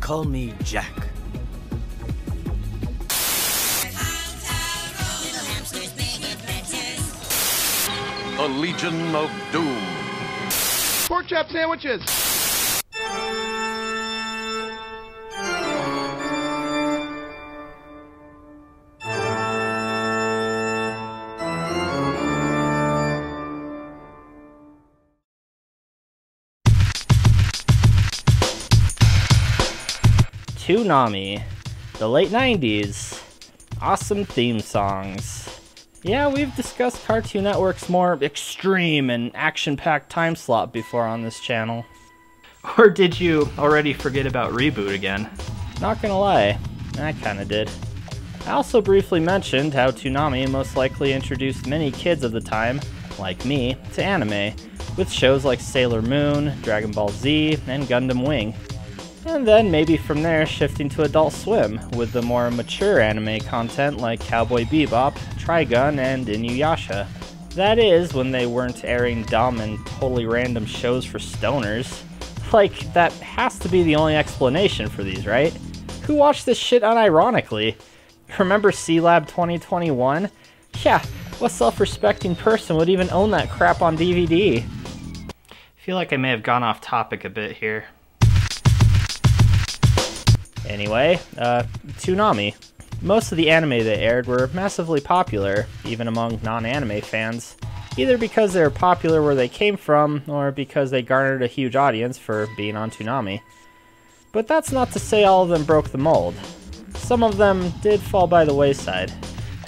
call me Jack. A Legion of Doom. Pork chop sandwiches! Toonami, the late 90s, awesome theme songs. Yeah, we've discussed Cartoon Network's more extreme and action-packed time slot before on this channel. Or did you already forget about Reboot again? Not gonna lie, I kinda did. I also briefly mentioned how Toonami most likely introduced many kids of the time, like me, to anime, with shows like Sailor Moon, Dragon Ball Z, and Gundam Wing. And then maybe from there shifting to Adult Swim, with the more mature anime content like Cowboy Bebop, Trigun, and Inuyasha. That is, when they weren't airing dumb and totally random shows for stoners. Like, that has to be the only explanation for these, right? Who watched this shit unironically? Remember C-Lab 2021? Yeah, what self-respecting person would even own that crap on DVD? I feel like I may have gone off topic a bit here. Anyway, Toonami. Most of the anime they aired were massively popular, even among non-anime fans, either because they were popular where they came from, or because they garnered a huge audience for being on Toonami. But that's not to say all of them broke the mold. Some of them did fall by the wayside.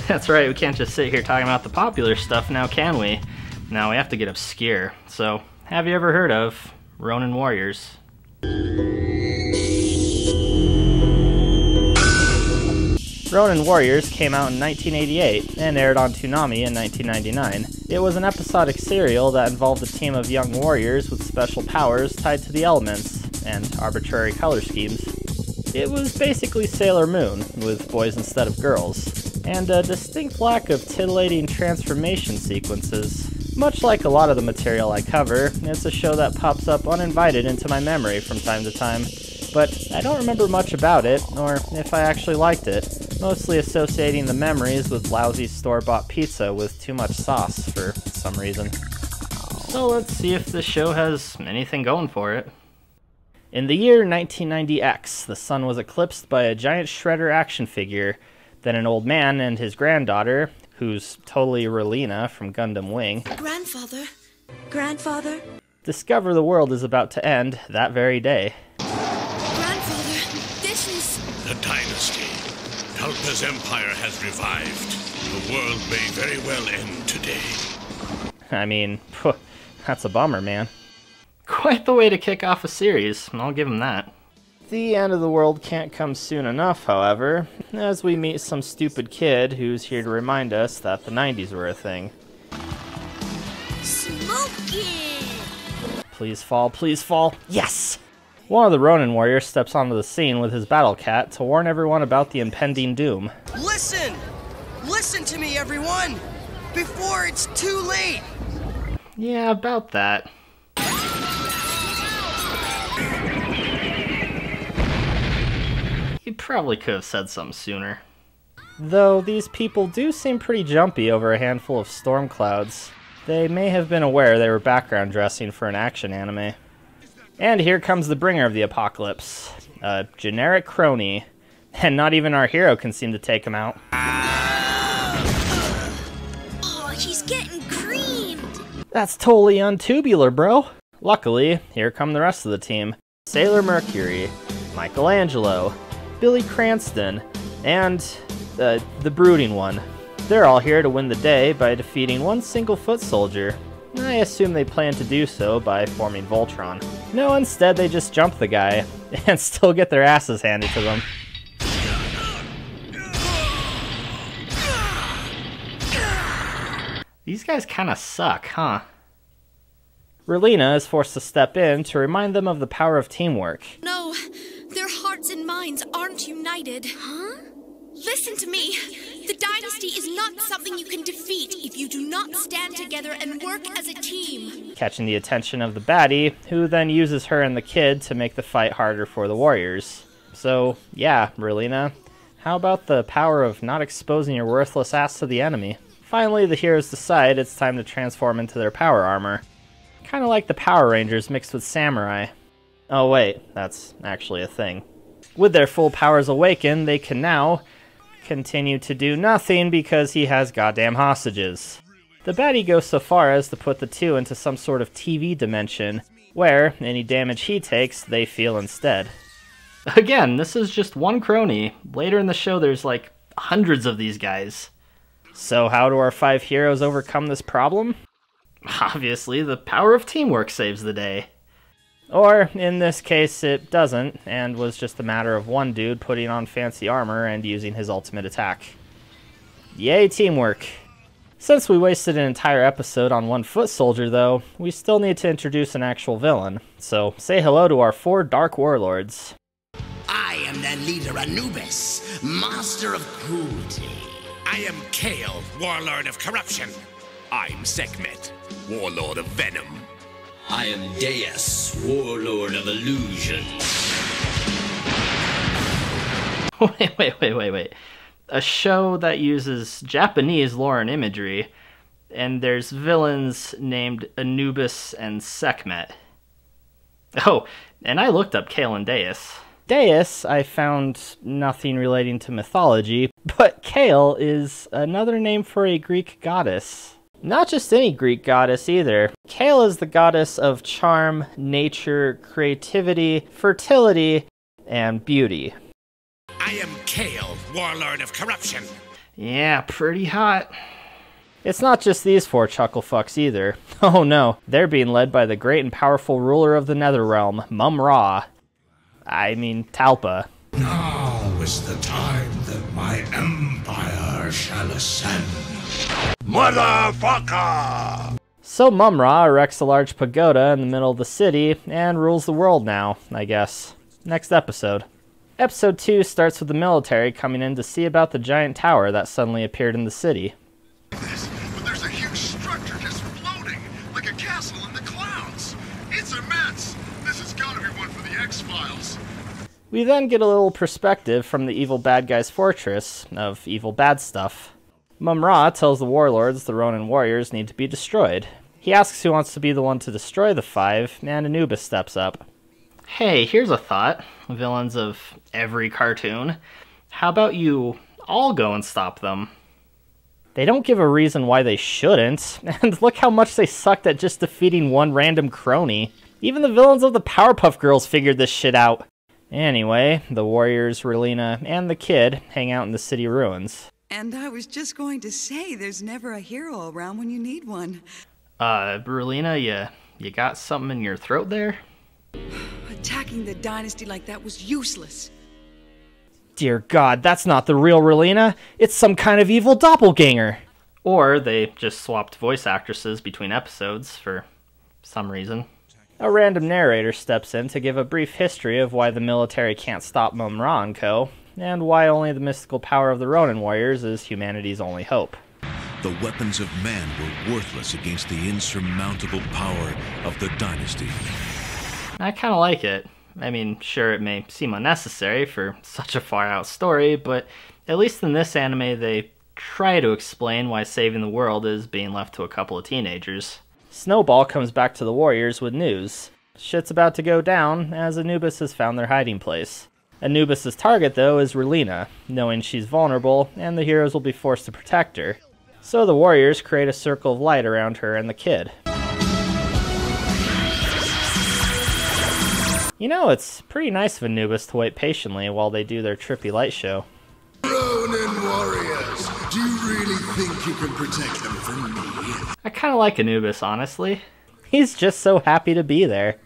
That's right, we can't just sit here talking about the popular stuff now, can we? Now we have to get obscure. So, have you ever heard of Ronin Warriors? Ronin Warriors came out in 1988 and aired on Toonami in 1999. It was an episodic serial that involved a team of young warriors with special powers tied to the elements and arbitrary color schemes. It was basically Sailor Moon, with boys instead of girls, and a distinct lack of titillating transformation sequences. Much like a lot of the material I cover, it's a show that pops up uninvited into my memory from time to time, but I don't remember much about it, or if I actually liked it, mostly associating the memories with lousy store-bought pizza with too much sauce for some reason. So let's see if this show has anything going for it. In the year 1990X, the sun was eclipsed by a giant Shredder action figure, then an old man and his granddaughter, who's totally Relina from Gundam Wing, Grandfather? discover the world is about to end that very day. Grandfather, this is... The dynasty. Talpa's empire has revived. The world may very well end today. I mean, that's a bummer, man. Quite the way to kick off a series, I'll give him that. The end of the world can't come soon enough, however, as we meet some stupid kid who's here to remind us that the 90s were a thing. Smoking! Please fall, yes! One of the Ronin warriors steps onto the scene with his battle cat to warn everyone about the impending doom. Listen! Listen to me, everyone! Before it's too late! Yeah, about that. You probably could have said something sooner. Though these people do seem pretty jumpy over a handful of storm clouds. They may have been aware they were background dressing for an action anime. And here comes the bringer of the apocalypse. A generic crony. And not even our hero can seem to take him out. Oh, he's getting creamed! That's totally untubular, bro. Luckily, here come the rest of the team. Sailor Mercury, Michelangelo, Billy Cranston, and the brooding one. They're all here to win the day by defeating one single foot soldier. I assume they plan to do so by forming Voltron. No, instead they just jump the guy, and still get their asses handed to them. These guys kinda suck, huh? Relina is forced to step in to remind them of the power of teamwork. No, their hearts and minds aren't united. Huh? Listen to me. The dynasty is not something you can defeat if you do not stand together and work as a team. Catching the attention of the baddie, who then uses her and the kid to make the fight harder for the warriors. So, yeah, Relina, how about the power of not exposing your worthless ass to the enemy? Finally, the heroes decide it's time to transform into their power armor. Kinda like the Power Rangers mixed with samurai. Oh wait, that's actually a thing. With their full powers awakened, they can now continue to do nothing because he has goddamn hostages. The baddie goes so far as to put the two into some sort of TV dimension, where any damage he takes, they feel instead. Again, this is just one crony. Later in the show there's like hundreds of these guys. So how do our 5 heroes overcome this problem? Obviously, the power of teamwork saves the day. Or, in this case, it doesn't, and was just a matter of one dude putting on fancy armor and using his ultimate attack. Yay, teamwork! Since we wasted an entire episode on one foot soldier, though, we still need to introduce an actual villain. So, say hello to our 4 Dark Warlords. I am their leader, Anubis, master of cruelty. I am Kale, warlord of corruption. I'm Sekhmet, warlord of venom. I am Deus, warlord of illusion. Wait. A show that uses Japanese lore and imagery, and there's villains named Anubis and Sekhmet. Oh, and I looked up Kale and Deus. Deus, I found nothing relating to mythology, but Kale is another name for a Greek goddess. Not just any Greek goddess either. Kale is the goddess of charm, nature, creativity, fertility, and beauty. I am Kale, warlord of corruption. Yeah, pretty hot. It's not just these 4 chucklefucks either. Oh no, they're being led by the great and powerful ruler of the Netherrealm, Mum-Ra. I mean, Talpa. Now is the time that my empire shall ascend. Motherfucker! So Mum-Ra erects a large pagoda in the middle of the city and rules the world now, I guess. Next episode. Episode 2 starts with the military coming in to see about the giant tower that suddenly appeared in the city. But there's a huge structure just floating, like a castle in the clouds. It's immense. This has got to be one for the X-Files. We then get a little perspective from the evil bad guy's fortress of evil bad stuff. Mum-Ra tells the warlords the Ronin warriors need to be destroyed. He asks who wants to be the one to destroy the 5, and Anubis steps up. Hey, here's a thought, villains of every cartoon. How about you all go and stop them? They don't give a reason why they shouldn't, and look how much they sucked at just defeating one random crony. Even the villains of the Powerpuff Girls figured this shit out. Anyway, the warriors, Relina, and the kid hang out in the city ruins. And I was just going to say, there's never a hero around when you need one. Relina, you got something in your throat there? Attacking the dynasty like that was useless. Dear God, that's not the real Relina. It's some kind of evil doppelganger. Or they just swapped voice actresses between episodes for some reason. A random narrator steps in to give a brief history of why the military can't stop Mum-Ra and co., and why only the mystical power of the Ronin warriors is humanity's only hope. The weapons of man were worthless against the insurmountable power of the dynasty. I kind of like it. I mean, sure, it may seem unnecessary for such a far-out story, but at least in this anime they try to explain why saving the world is being left to a couple of teenagers. Snowball comes back to the warriors with news. Shit's about to go down, as Anubis has found their hiding place. Anubis' target, though, is Relina, knowing she's vulnerable, and the heroes will be forced to protect her. So the warriors create a circle of light around her and the kid. You know, it's pretty nice of Anubis to wait patiently while they do their trippy light show. Ronin warriors, do you really think you can protect them from me? I kinda like Anubis, honestly. He's just so happy to be there.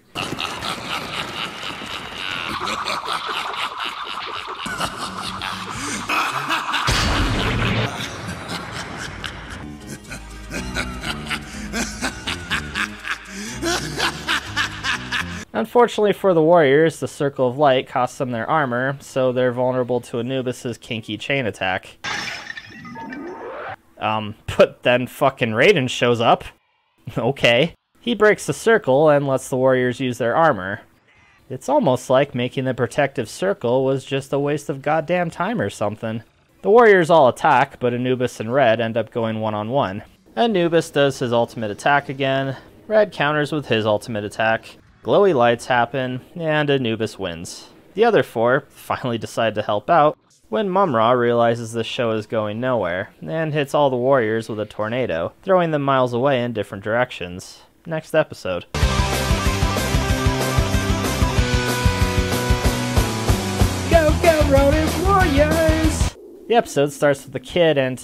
Unfortunately for the warriors, the Circle of Light costs them their armor, so they're vulnerable to Anubis' kinky chain attack. But then fucking Raiden shows up. Okay. He breaks the circle and lets the warriors use their armor. It's almost like making the protective circle was just a waste of goddamn time or something. The warriors all attack, but Anubis and Red end up going one-on-one. Anubis does his ultimate attack again, Red counters with his ultimate attack, glowy lights happen, and Anubis wins. The other four finally decide to help out when Mumra realizes the show is going nowhere, and hits all the warriors with a tornado, throwing them miles away in different directions. Next episode. Go, go, Ronin warriors! The episode starts with the kid and...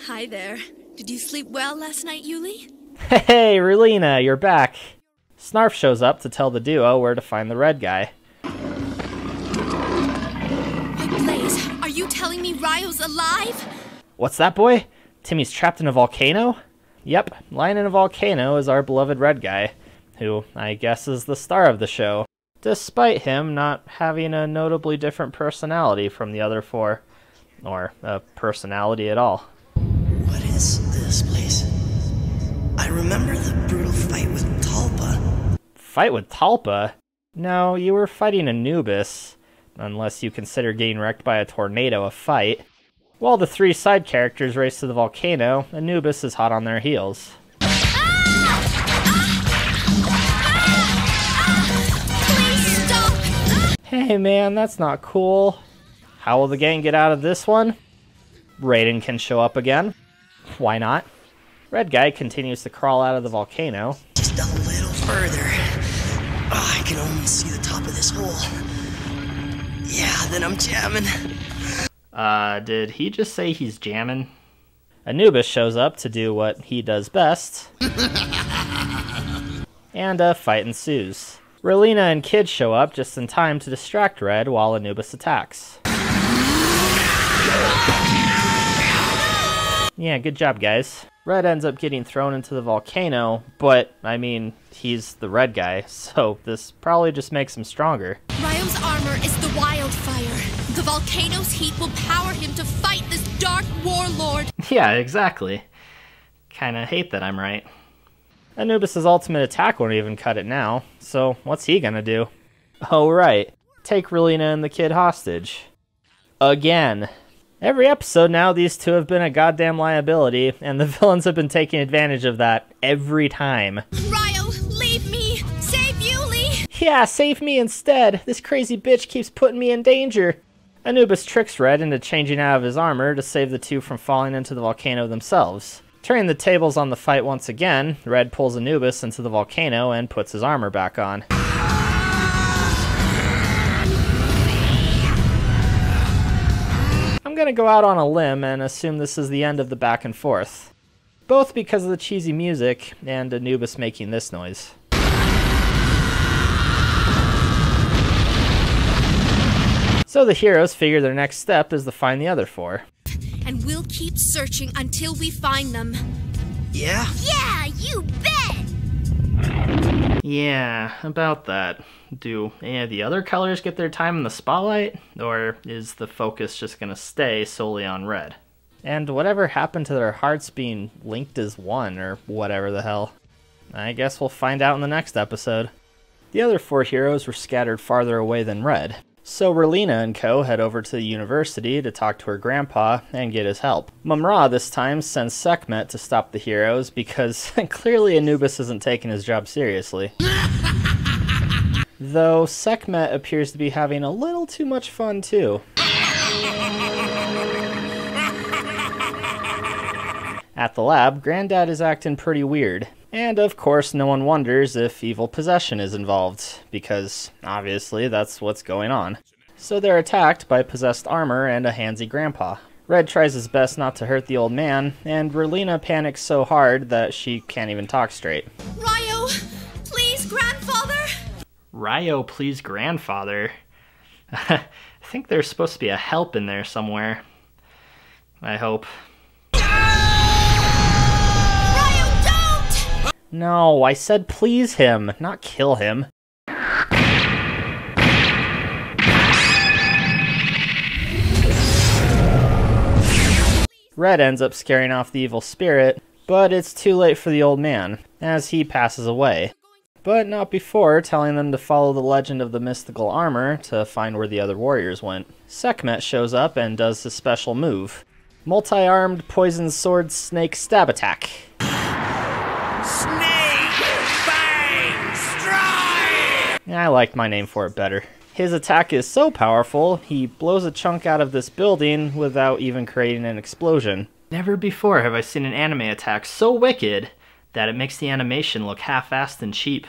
Hi there. Did you sleep well last night, Yuli? Hey, Relina, you're back. Snarf shows up to tell the duo where to find the red guy. Blaze, are you telling me Ryo's alive? What's that, boy? Timmy's trapped in a volcano? Yep, lying in a volcano is our beloved red guy, who I guess is the star of the show, despite him not having a notably different personality from the other four, or a personality at all. What is this place? I remember the brutal fight with Talpa. Fight with Talpa? No, you were fighting Anubis, unless you consider getting wrecked by a tornado a fight. While the three side characters race to the volcano, Anubis is hot on their heels. Please stop! Hey man, that's not cool. How will the gang get out of this one? Raiden can show up again. Why not? Red guy continues to crawl out of the volcano. Just a little further. Oh, I can only see the top of this hole. Yeah, then I'm jamming. Did he just say he's jamming? Anubis shows up to do what he does best. And a fight ensues. Relina and Kid show up just in time to distract Red while Anubis attacks. Yeah, good job, guys. Red ends up getting thrown into the volcano, but, I mean, he's the red guy, so this probably just makes him stronger. Ryo's armor is the wildfire. The volcano's heat will power him to fight this dark warlord. Yeah, exactly. Kinda hate that I'm right. Anubis' ultimate attack won't even cut it now, so what's he gonna do? Oh right, take Relina and the kid hostage. Again. Every episode now, these two have been a goddamn liability, and the villains have been taking advantage of that every time. Ryo, leave me! Save Yuli! Yeah, save me instead! This crazy bitch keeps putting me in danger! Anubis tricks Red into changing out of his armor to save the two from falling into the volcano themselves. Turning the tables on the fight once again, Red pulls Anubis into the volcano and puts his armor back on. I'm gonna go out on a limb and assume this is the end of the back and forth. Both because of the cheesy music and Anubis making this noise. So the heroes figure their next step is to find the other four. And we'll keep searching until we find them. Yeah? Yeah, you bet! Yeah, about that. Do any of the other colors get their time in the spotlight? Or is the focus just gonna stay solely on Red? And whatever happened to their hearts being linked as one, or whatever the hell? I guess we'll find out in the next episode. The other four heroes were scattered farther away than Red, so Relina and co. head over to the university to talk to her grandpa and get his help. Mumra this time sends Sekhmet to stop the heroes because clearly Anubis isn't taking his job seriously. Though Sekhmet appears to be having a little too much fun too. At the lab, Granddad is acting pretty weird. And of course, no one wonders if evil possession is involved, because obviously that's what's going on. So they're attacked by possessed armor and a handsy grandpa. Red tries his best not to hurt the old man, and Relina panics so hard that she can't even talk straight. Ryo, please, grandfather! Ryo, please, grandfather? I think there's supposed to be a help in there somewhere. I hope. No, I said please him, not kill him. Red ends up scaring off the evil spirit, but it's too late for the old man, as he passes away. but not before telling them to follow the legend of the mystical armor to find where the other warriors went. Sekhmet shows up and does his special move. Multi-armed poison sword snake stab attack. Snake Fang Strike! I liked my name for it better. His attack is so powerful, he blows a chunk out of this building without even creating an explosion. Never before have I seen an anime attack so wicked that it makes the animation look half-assed and cheap.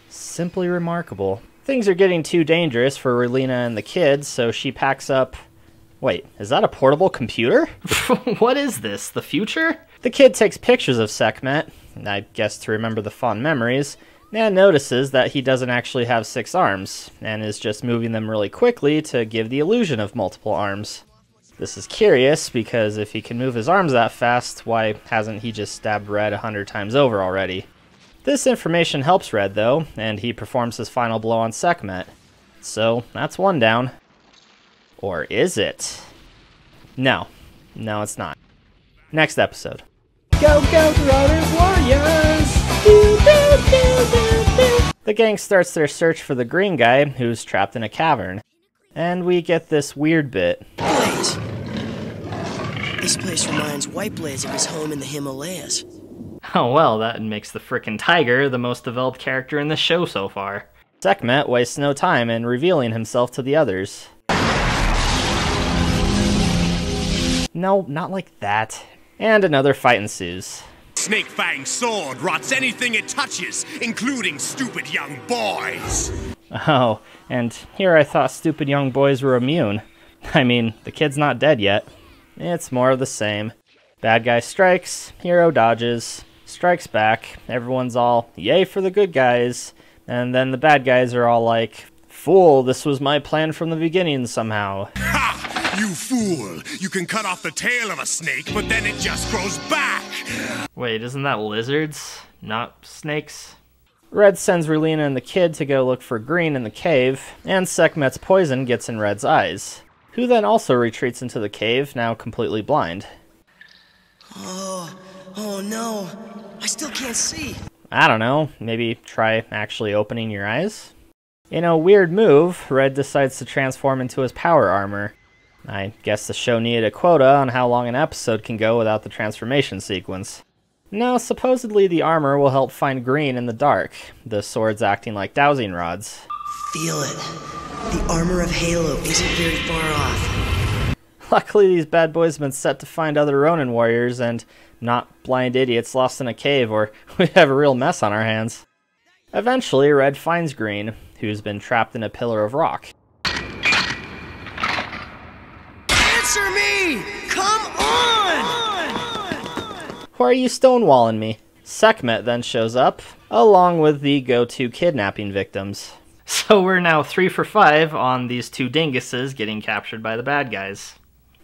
Simply remarkable. Things are getting too dangerous for Relina and the kids, so she packs up... Wait, is that a portable computer? What is this, the future? The kid takes pictures of Sekhmet, I guess to remember the fond memories, and notices that he doesn't actually have 6 arms, and is just moving them really quickly to give the illusion of multiple arms. This is curious, because if he can move his arms that fast, why hasn't he just stabbed Red 100 times over already? This information helps Red, though, and he performs his final blow on Sekhmet. So, that's 1 down. Or is it? No. No, it's not. Next episode. Go, go, Ronin Warriors! Doo, doo, doo, doo, doo. The gang starts their search for the green guy, who's trapped in a cavern. And we get this weird bit. Blaze! This place reminds White Blaze of his home in the Himalayas. Oh well, that makes the frickin' tiger the most developed character in the show so far. Sekhmet wastes no time in revealing himself to the others. No, not like that. And another fight ensues. Snake Fang's sword rots anything it touches, including stupid young boys. Oh, and here I thought stupid young boys were immune. I mean, the kid's not dead yet. It's more of the same. Bad guy strikes, hero dodges, strikes back, everyone's all, yay for the good guys, and then the bad guys are all like, fool, this was my plan from the beginning somehow. Ha! You fool! You can cut off the tail of a snake, but then it just grows back! Wait, isn't that lizards, not snakes? Red sends Relina and the kid to go look for Green in the cave, and Sekhmet's poison gets in Red's eyes, who then also retreats into the cave, now completely blind. Oh no, I still can't see. I don't know, maybe try actually opening your eyes? In a weird move, Red decides to transform into his power armor. I guess the show needed a quota on how long an episode can go without the transformation sequence. Now, supposedly the armor will help find Green in the dark, the swords acting like dowsing rods. Feel it. The armor of Halo isn't very far off. Luckily, these bad boys have been set to find other Ronin warriors and not blind idiots lost in a cave, or we'd have a real mess on our hands. Eventually, Red finds Green, who's been trapped in a pillar of rock. Answer me! Come on! Why are you stonewalling me? Sekhmet then shows up, along with the go-to kidnapping victims. So we're now 3 for 5 on these 2 dinguses getting captured by the bad guys.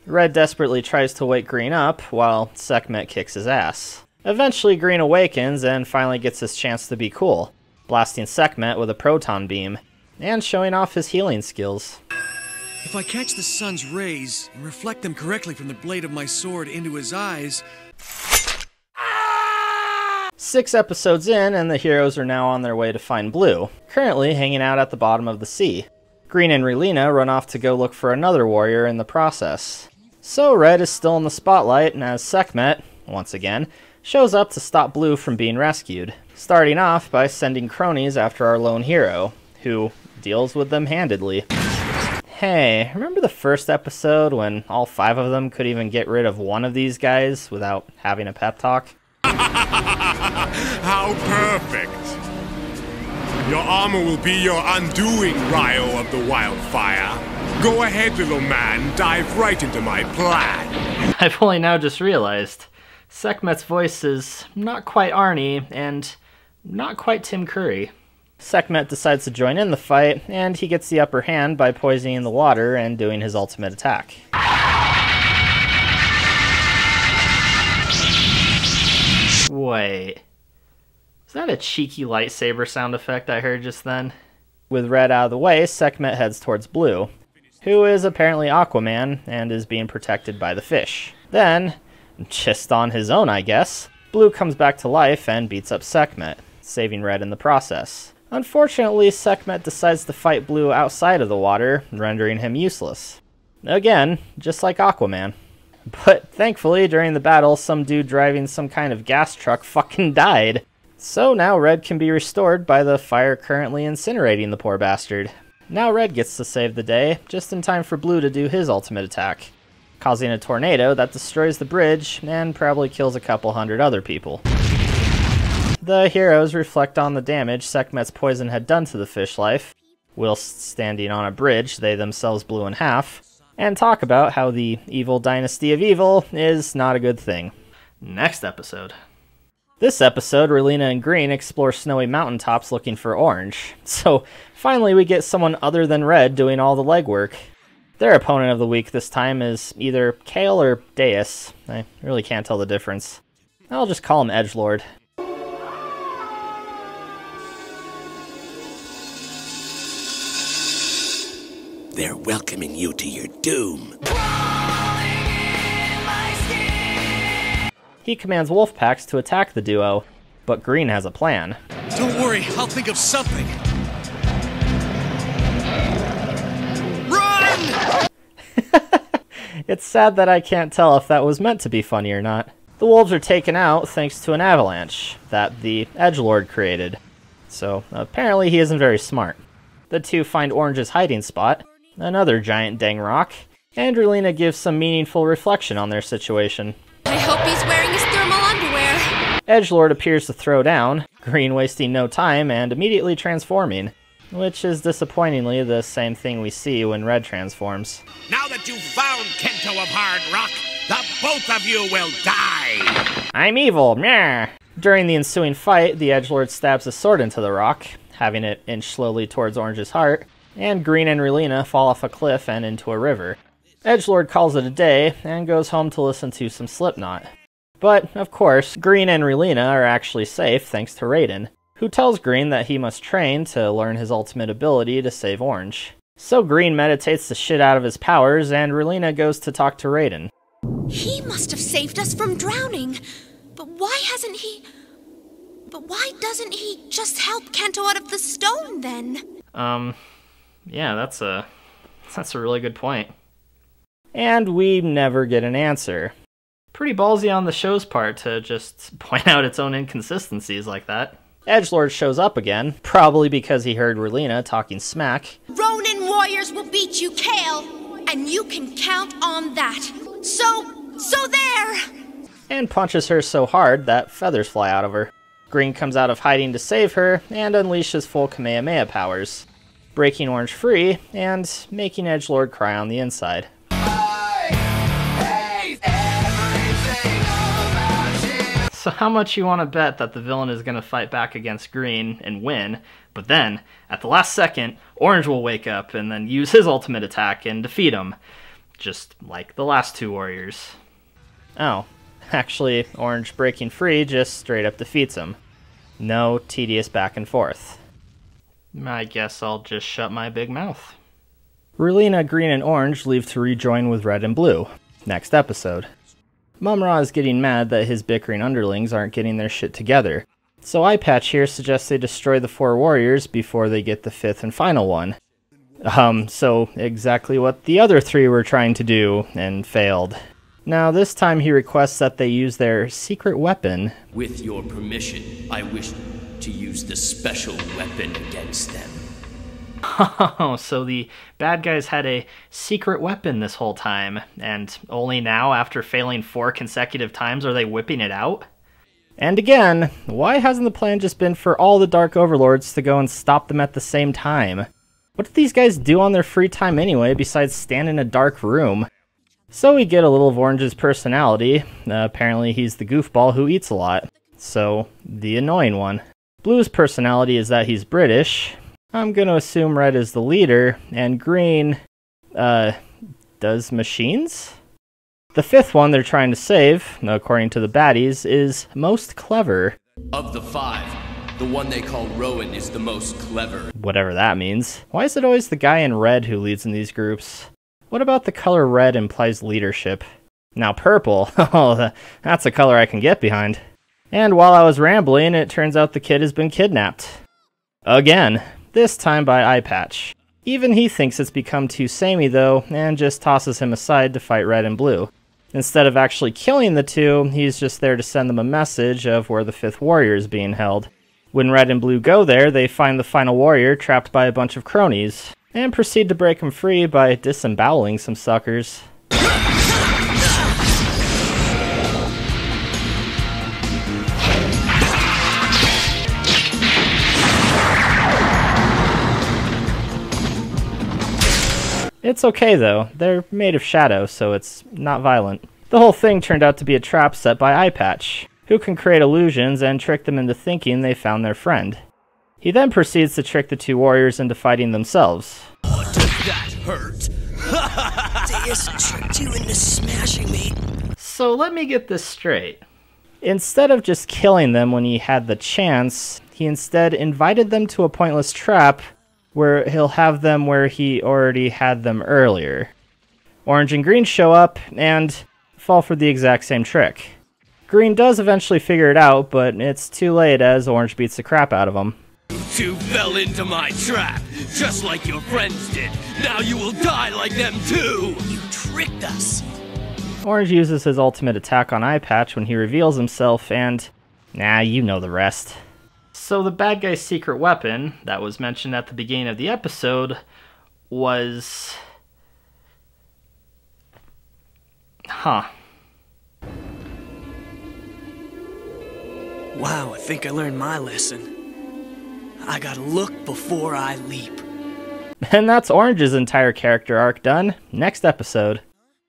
Red desperately tries to wake Green up, while Sekhmet kicks his ass. Eventually Green awakens and finally gets his chance to be cool, blasting Sekhmet with a proton beam, and showing off his healing skills. If I catch the sun's rays and reflect them correctly from the blade of my sword into his eyes... 6 episodes in, and the heroes are now on their way to find Blue, currently hanging out at the bottom of the sea. Green and Relina run off to go look for another warrior in the process. So Red is still in the spotlight, and as Sekhmet, once again, shows up to stop Blue from being rescued, starting off by sending cronies after our lone hero, who deals with them handedly. Hey, remember the first episode when all 5 of them could even get rid of one of these guys without having a pep talk? How perfect! Your armor will be your undoing, Ryo of the Wildfire. Go ahead, little man, dive right into my plan. I've only now just realized. Sekhmet's voice is not quite Arnie, and not quite Tim Curry. Sekhmet decides to join in the fight, and he gets the upper hand by poisoning the water and doing his ultimate attack. Wait. Is that a cheeky lightsaber sound effect I heard just then? With Red out of the way, Sekhmet heads towards Blue, who is apparently Aquaman and is being protected by the fish. Then, just on his own I guess, Blue comes back to life and beats up Sekhmet. saving Red in the process. Unfortunately, Sekhmet decides to fight Blue outside of the water, rendering him useless. Again, just like Aquaman. But thankfully, during the battle, some dude driving some kind of gas truck fucking died. So now Red can be restored by the fire currently incinerating the poor bastard. Now Red gets to save the day, just in time for Blue to do his ultimate attack, causing a tornado that destroys the bridge and probably kills a couple hundred other people. The heroes reflect on the damage Sekhmet's poison had done to the fish life, whilst standing on a bridge they themselves blew in half, and talk about how the evil dynasty of evil is not a good thing. Next episode. This episode, Relina and Green explore snowy mountaintops looking for Orange, so finally we get someone other than Red doing all the legwork. Their opponent of the week this time is either Kale or Deus. I really can't tell the difference. I'll just call him Edgelord. They're welcoming you to your doom. He commands wolf packs to attack the duo, but Green has a plan. Don't worry, I'll think of something. Run! It's sad that I can't tell if that was meant to be funny or not. The wolves are taken out thanks to an avalanche that the Edgelord created. So apparently he isn't very smart. The two find Orange's hiding spot, another giant dang rock, and Relina gives some meaningful reflection on their situation. I hope he's wearing his thermal underwear. Edgelord appears to throw down, Green wasting no time and immediately transforming, which is disappointingly the same thing we see when Red transforms. Now that you've found Kento of Hard Rock, the both of you will die! I'm evil, meh! During the ensuing fight, the Edgelord stabs a sword into the rock, having it inch slowly towards Orange's heart, and Green and Relina fall off a cliff and into a river. Edgelord calls it a day and goes home to listen to some Slipknot. But, of course, Green and Relina are actually safe thanks to Raiden, who tells Green that he must train to learn his ultimate ability to save Orange. So Green meditates the shit out of his powers and Relina goes to talk to Raiden. He must have saved us from drowning. But why doesn't he just help Kento out of the stone then? Yeah, that's a really good point. And we never get an answer. Pretty ballsy on the show's part to just point out its own inconsistencies like that. Edgelord shows up again, probably because he heard Relina talking smack. Ronin warriors will beat you, Kale, and you can count on that. So there! And punches her so hard that feathers fly out of her. Green comes out of hiding to save her and unleashes full Kamehameha powers, breaking Orange free and making Edgelord cry on the inside. So how much you want to bet that the villain is going to fight back against Green and win, but then, at the last second, Orange will wake up and then use his ultimate attack and defeat him, just like the last two warriors. Oh, actually, Orange breaking free just straight up defeats him. No tedious back and forth. I guess I'll just shut my big mouth. Relina, Green, and Orange leave to rejoin with Red and Blue. Next episode. Mum-Ra is getting mad that his bickering underlings aren't getting their shit together, so Eyepatch here suggests they destroy the 4 warriors before they get the 5th and final one. So exactly what the other 3 were trying to do, and failed. Now this time he requests that they use their secret weapon. With your permission, I wish to use the special weapon against them. Oh, so the bad guys had a secret weapon this whole time, and only now, after failing 4 consecutive times, are they whipping it out? And again, why hasn't the plan just been for all the Dark Overlords to go and stop them at the same time? What do these guys do on their free time anyway, besides stand in a dark room? So we get a little of Orange's personality. Apparently he's the goofball who eats a lot. So, the annoying one. Blue's personality is that he's British. I'm gonna assume Red is the leader, and Green, does machines? The 5th one they're trying to save, according to the baddies, is most clever. Of the 5, the one they call Ronin is the most clever. Whatever that means. Why is it always the guy in red who leads in these groups? What about the color red implies leadership? Now purple, oh, that's a color I can get behind. And while I was rambling, it turns out the kid has been kidnapped. Again, this time by Eye Patch. Even he thinks it's become too samey though, and just tosses him aside to fight Red and Blue. Instead of actually killing the two, he's just there to send them a message of where the 5th warrior is being held. When Red and Blue go there, they find the final warrior trapped by a bunch of cronies, and proceed to break him free by disemboweling some suckers. It's okay though, they're made of shadow, so it's not violent. The whole thing turned out to be a trap set by Eye Patch, who can create illusions and trick them into thinking they found their friend. He then proceeds to trick the 2 warriors into fighting themselves. Oh, did that hurt? Deus tricked you into smashing me. So let me get this straight. Instead of just killing them when he had the chance, he instead invited them to a pointless trap where he'll have them where he already had them earlier. Orange and Green show up and fall for the exact same trick. Green does eventually figure it out, but it's too late as Orange beats the crap out of him. You 2 fell into my trap, just like your friends did. Now you will die like them too! You tricked us! Orange uses his ultimate attack on Eye Patch when he reveals himself and... nah, you know the rest. So the bad guy's secret weapon, that was mentioned at the beginning of the episode, was... huh. Wow, I think I learned my lesson. I gotta look before I leap. And that's Orange's entire character arc done. Next episode.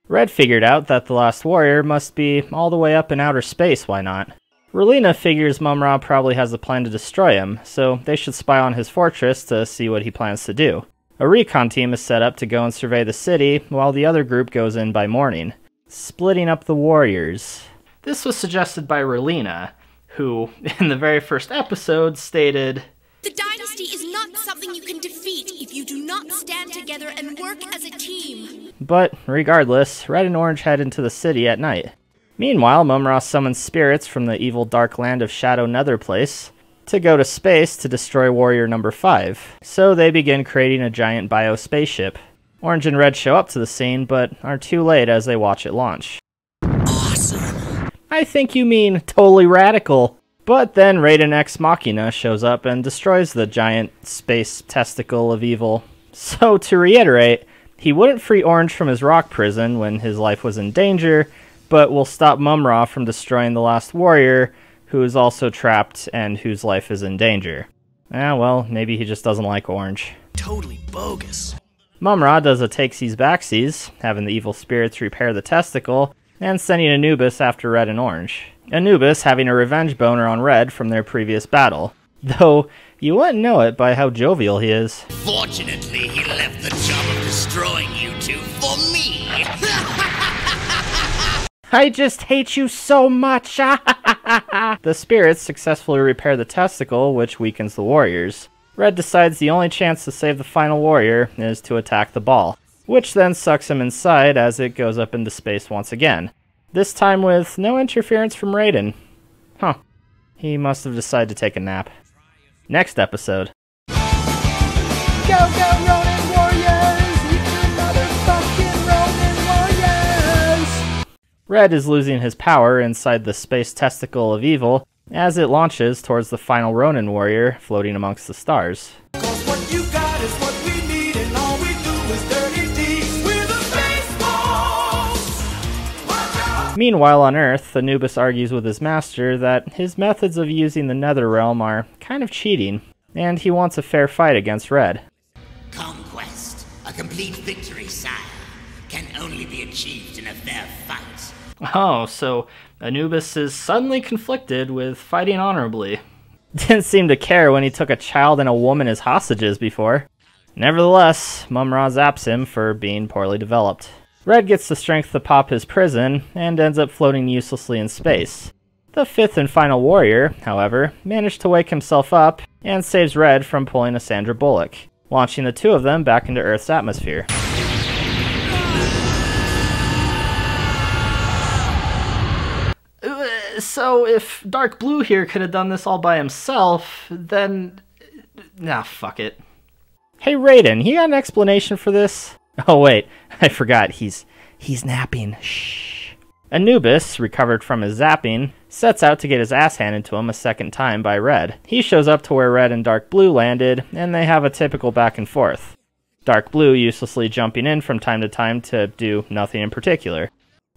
Red figured out that the last warrior must be all the way up in outer space, why not? Relina figures Mum-Ra probably has a plan to destroy him, so they should spy on his fortress to see what he plans to do. A recon team is set up to go and survey the city, while the other group goes in by morning, splitting up the warriors. This was suggested by Relina, who, in the very first episode, stated, "The dynasty is not something you can defeat if you do not stand together and work as a team." But, regardless, Red and Orange head into the city at night. Meanwhile, Mum-Ra summons spirits from the evil dark land of Shadow Netherplace to go to space to destroy Warrior number 5. So they begin creating a giant bio spaceship. Orange and Red show up to the scene, but are too late as they watch it launch. Awesome! I think you mean totally radical. But then Raiden Ex Machina shows up and destroys the giant space testicle of evil. So to reiterate, he wouldn't free Orange from his rock prison when his life was in danger, but will stop Mum-Ra from destroying the last warrior, who is also trapped and whose life is in danger. Well, maybe he just doesn't like Orange. Totally bogus. Mum-Ra does a takesies-backsies, having the evil spirits repair the testicle, and sending Anubis after Red and Orange. Anubis having a revenge boner on Red from their previous battle, though you wouldn't know it by how jovial he is. Fortunately, he left the job of destroying you 2 for me. I just hate you so much! The spirits successfully repair the testicle, which weakens the warriors. Red decides the only chance to save the final warrior is to attack the ball, which then sucks him inside as it goes up into space once again. This time with no interference from Raiden. Huh. He must have decided to take a nap. Next episode. Go, go, Ronin Warriors! You motherfucking Ronin Warriors! Red is losing his power inside the space testicle of evil as it launches towards the final Ronin warrior floating amongst the stars. Cause what you got is what we need, and all we do is dirty deeds with the Spaceballs! Meanwhile on Earth, Anubis argues with his master that his methods of using the Netherrealm are kind of cheating, and he wants a fair fight against Red. Conquest, a complete victory, sire, can only be achieved in a fair fight. Oh, so Anubis is suddenly conflicted with fighting honorably. Didn't seem to care when he took a child and a woman as hostages before. Nevertheless, Mum-Ra zaps him for being poorly developed. Red gets the strength to pop his prison, and ends up floating uselessly in space. The 5th and final warrior, however, managed to wake himself up, and saves Red from pulling a Sandra Bullock, launching the 2 of them back into Earth's atmosphere. So if Dark Blue here could have done this all by himself, then... Nah, fuck it. Hey Raiden, you got an explanation for this? Oh wait, I forgot, he's napping. Shh. Anubis, recovered from his zapping, sets out to get his ass handed to him a second time by Red. He shows up to where Red and Dark Blue landed, and they have a typical back and forth. Dark Blue uselessly jumping in from time to time to do nothing in particular.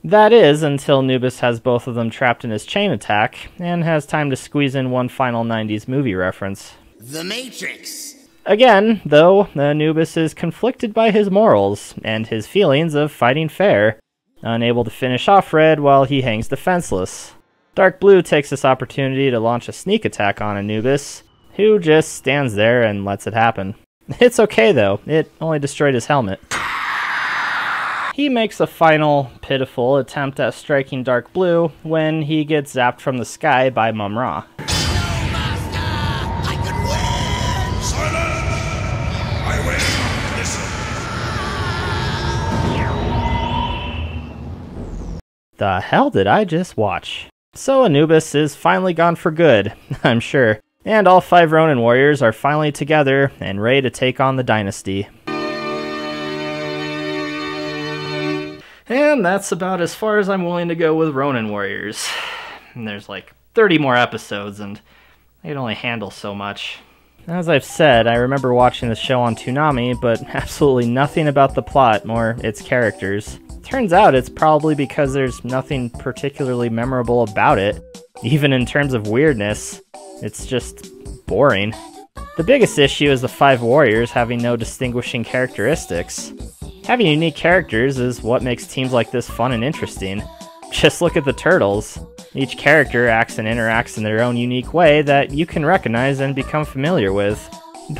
That is, until Anubis has both of them trapped in his chain attack, and has time to squeeze in one final 90s movie reference. The Matrix! Again, though, Anubis is conflicted by his morals, and his feelings of fighting fair, unable to finish off Red while he hangs defenseless. Dark Blue takes this opportunity to launch a sneak attack on Anubis, who just stands there and lets it happen. It's okay though, it only destroyed his helmet. He makes a final, pitiful attempt at striking Dark Blue when he gets zapped from the sky by Mum-Ra. The hell did I just watch? So Anubis is finally gone for good, I'm sure. And all 5 Ronin warriors are finally together and ready to take on the dynasty. And that's about as far as I'm willing to go with Ronin warriors. And there's like 30 more episodes and I can only handle so much. As I've said, I remember watching the show on Toonami, but absolutely nothing about the plot or its characters. Turns out it's probably because there's nothing particularly memorable about it. Even in terms of weirdness, it's just boring. The biggest issue is the 5 warriors having no distinguishing characteristics. Having unique characters is what makes teams like this fun and interesting. Just look at the Turtles. Each character acts and interacts in their own unique way that you can recognize and become familiar with.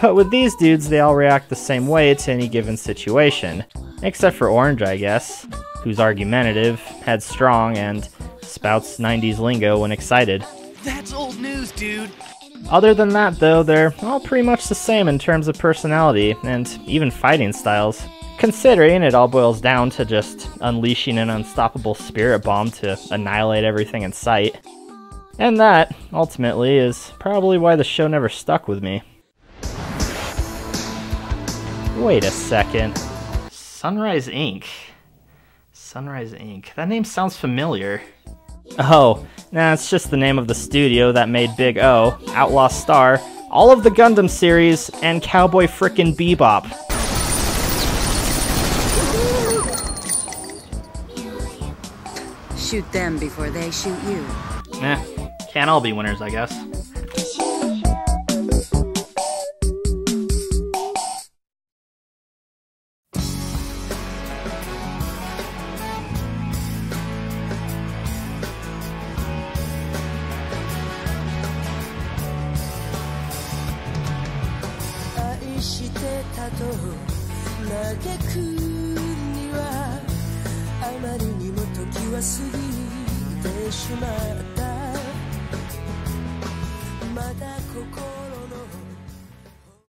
But with these dudes, they all react the same way to any given situation. Except for Orange, I guess, who's argumentative, headstrong, and spouts 90s lingo when excited. That's old news, dude! Other than that, though, they're all pretty much the same in terms of personality, and even fighting styles. Considering it all boils down to just unleashing an unstoppable spirit bomb to annihilate everything in sight. And that, ultimately, is probably why the show never stuck with me. Wait a second. Sunrise Inc. Sunrise Inc. That name sounds familiar. Oh, nah, it's just the name of the studio that made Big O, Outlaw Star, all of the Gundam series, and Cowboy Frickin' Bebop. Shoot them before they shoot you. Can't all be winners, I guess. Mada koko